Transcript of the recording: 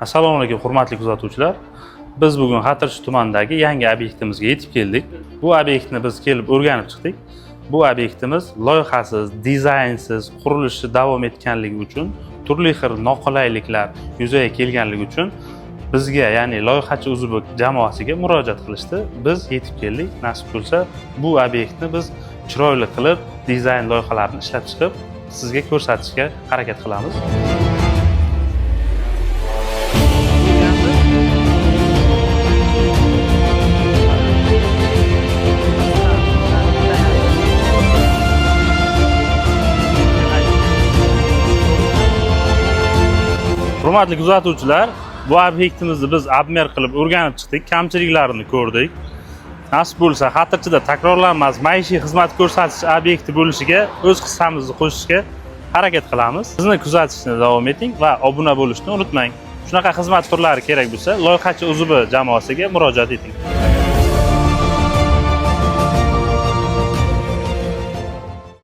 Assalomu alaykum hurmatli kuzatuvchilar. Biz bugun Xatirchi tumanidagi yangi obyektimizga yetib keldik. Bu obyektni biz kelib o'rganib chiqdik. Bu obyektimiz loyihasiz, dizaynsiz qurilishi davom etganligi uchun, turli xil noqulayliklar yuzaga kelganligi uchun bizga, ya'ni loyihachi uzbek jamoasiga murojaat qilishdi. Biz yetib keldik. Nasib bo'lsa, bu obyektni biz chiroyli qilib, dizayn loyihalarini ishlab chiqib, sizga ko'rsatishga harakat qilamiz. Hurmatli kuzatuvchilar, bu obyektimizni biz obmer qilib o'rganib chiqdik, kamchiliklarini ko'rdik. Nasib bo'lsa, Xatirchida takrorlanmas maishiy xizmat ko'rsatish obyekti bo'lishiga o'z hissamizni qo'shishga harakat qilamiz. Bizni kuzatishni davom eting va obuna bo'lishni unutmang. Shunaqa xizmat turlari kerak bo'lsa, loyihachi UZB jamoasiga murojaat eting.